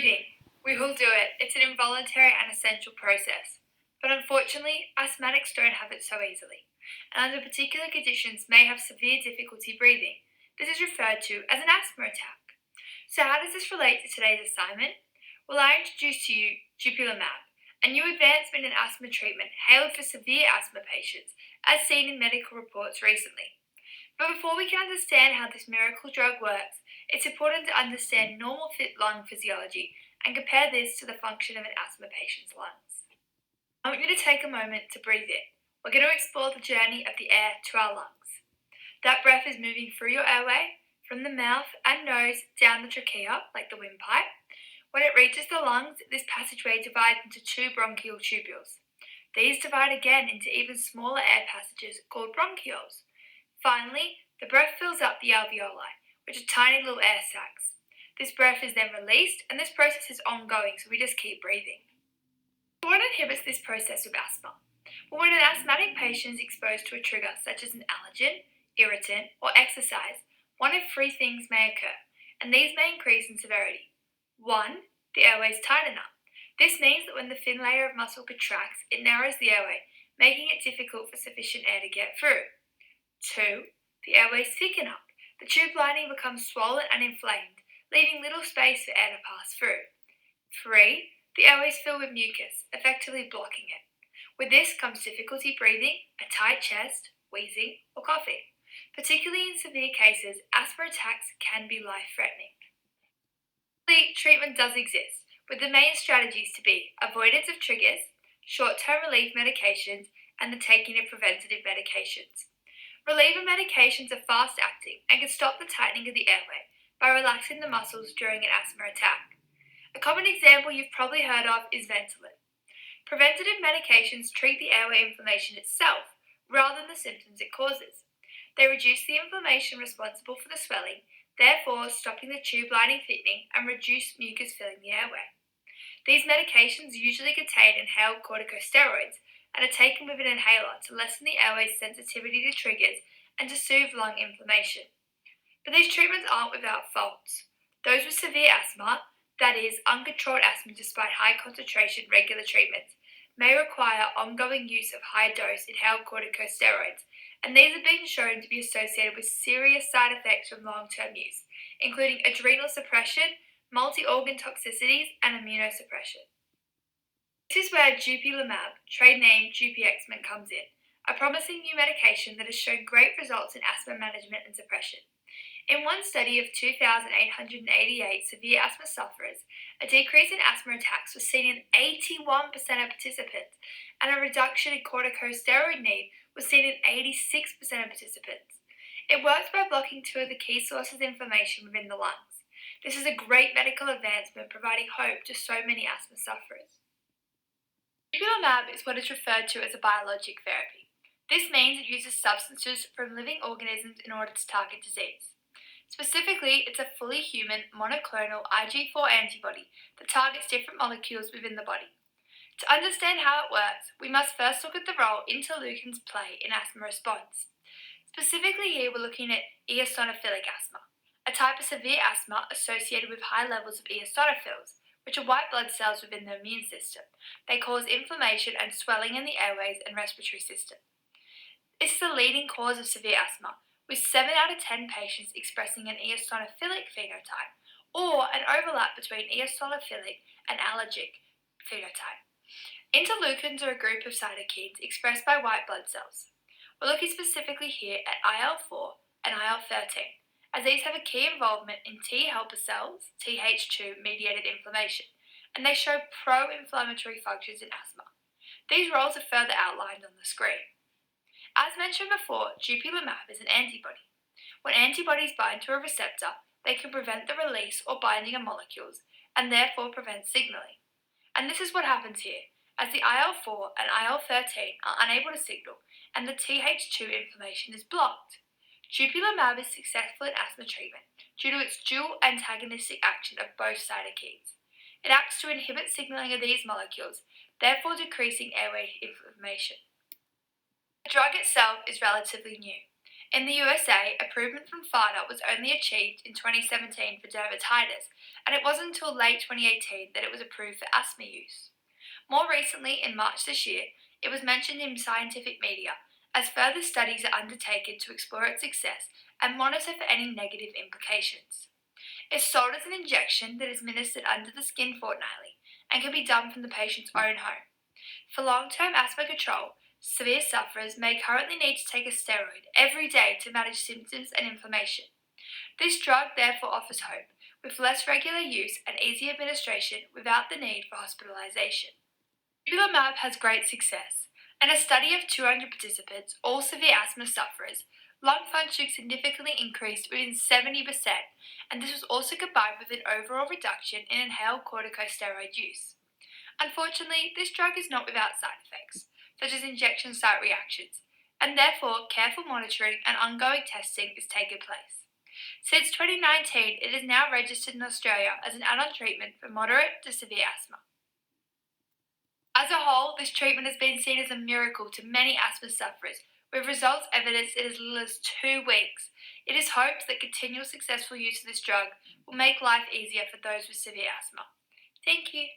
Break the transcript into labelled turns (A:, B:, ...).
A: Breathing. We will do it. It's an involuntary and essential process. But unfortunately, asthmatics don't have it so easily, and under particular conditions may have severe difficulty breathing. This is referred to as an asthma attack. So how does this relate to today's assignment? Well, I introduce to you dupilumab, a new advancement in asthma treatment hailed for severe asthma patients, as seen in medical reports recently. But before we can understand how this miracle drug works, it's important to understand normal lung physiology and compare this to the function of an asthma patient's lungs. I want you to take a moment to breathe in. We're going to explore the journey of the air to our lungs. That breath is moving through your airway, from the mouth and nose down the trachea, like the windpipe. When it reaches the lungs, this passageway divides into two bronchial tubules. These divide again into even smaller air passages called bronchioles. Finally, the breath fills up the alveoli, which are tiny little air sacs. This breath is then released, and this process is ongoing, so we just keep breathing. So what inhibits this process with asthma? Well, when an asthmatic patient is exposed to a trigger such as an allergen, irritant, or exercise, one of three things may occur, and these may increase in severity. 1. The airways tighten up. This means that when the thin layer of muscle contracts, it narrows the airway, making it difficult for sufficient air to get through. 2. The airways thicken up. The tube lining becomes swollen and inflamed, leaving little space for air to pass through. 3. The airways fill with mucus, effectively blocking it. With this comes difficulty breathing, a tight chest, wheezing, or coughing. Particularly in severe cases, asthma attacks can be life-threatening. Treatment does exist, with the main strategies to be avoidance of triggers, short-term relief medications, and the taking of preventative medications. Reliever medications are fast-acting and can stop the tightening of the airway by relaxing the muscles during an asthma attack. A common example you've probably heard of is Ventolin. Preventative medications treat the airway inflammation itself rather than the symptoms it causes. They reduce the inflammation responsible for the swelling, therefore stopping the tube lining thickening and reduce mucus filling the airway. These medications usually contain inhaled corticosteroids and are taken with an inhaler to lessen the airway's sensitivity to triggers and to soothe lung inflammation. But these treatments aren't without faults. Those with severe asthma, that is, uncontrolled asthma despite high concentration regular treatments, may require ongoing use of high-dose inhaled corticosteroids, and these have been shown to be associated with serious side effects from long-term use, including adrenal suppression, multi-organ toxicities, and immunosuppression. This is where dupilumab, trade name Dupixent, comes in, a promising new medication that has shown great results in asthma management and suppression. In one study of 2,888 severe asthma sufferers, a decrease in asthma attacks was seen in 81% of participants, and a reduction in corticosteroid need was seen in 86% of participants. It works by blocking two of the key sources of inflammation within the lungs. This is a great medical advancement, providing hope to so many asthma sufferers. Dupilumab is what is referred to as a biologic therapy. This means it uses substances from living organisms in order to target disease. Specifically, it's a fully human monoclonal Ig4 antibody that targets different molecules within the body. To understand how it works, we must first look at the role interleukins play in asthma response. Specifically here, we're looking at eosinophilic asthma, a type of severe asthma associated with high levels of eosinophils, which are white blood cells within the immune system. They cause inflammation and swelling in the airways and respiratory system. This is the leading cause of severe asthma, with 7 out of 10 patients expressing an eosinophilic phenotype, or an overlap between eosinophilic and allergic phenotype. Interleukins are a group of cytokines expressed by white blood cells. We're looking specifically here at IL-4 and IL-13, as these have a key involvement in T helper cells, Th2-mediated inflammation, and they show pro-inflammatory functions in asthma. These roles are further outlined on the screen. As mentioned before, dupilumab is an antibody. When antibodies bind to a receptor, they can prevent the release or binding of molecules, and therefore prevent signaling. And this is what happens here, as the IL-4 and IL-13 are unable to signal, and the Th2 inflammation is blocked. Dupilumab is successful in asthma treatment due to its dual antagonistic action of both cytokines. It acts to inhibit signaling of these molecules, therefore decreasing airway inflammation. The drug itself is relatively new. In the USA, approval from FADA was only achieved in 2017 for dermatitis, and it wasn't until late 2018 that it was approved for asthma use. More recently, in March this year, it was mentioned in scientific media as further studies are undertaken to explore its success and monitor for any negative implications. It's sold as an injection that is administered under the skin fortnightly and can be done from the patient's own home. For long-term asthma control, severe sufferers may currently need to take a steroid every day to manage symptoms and inflammation. This drug therefore offers hope, with less regular use and easy administration without the need for hospitalization. Dupilumab has great success. In a study of 200 participants, all severe asthma sufferers, lung function significantly increased within 70%, and this was also combined with an overall reduction in inhaled corticosteroid use. Unfortunately, this drug is not without side effects, such as injection site reactions, and therefore careful monitoring and ongoing testing is taking place. Since 2019, it is now registered in Australia as an add-on treatment for moderate to severe asthma. As a whole, this treatment has been seen as a miracle to many asthma sufferers, with results evidenced in as little as 2 weeks. It is hoped that continual successful use of this drug will make life easier for those with severe asthma. Thank you.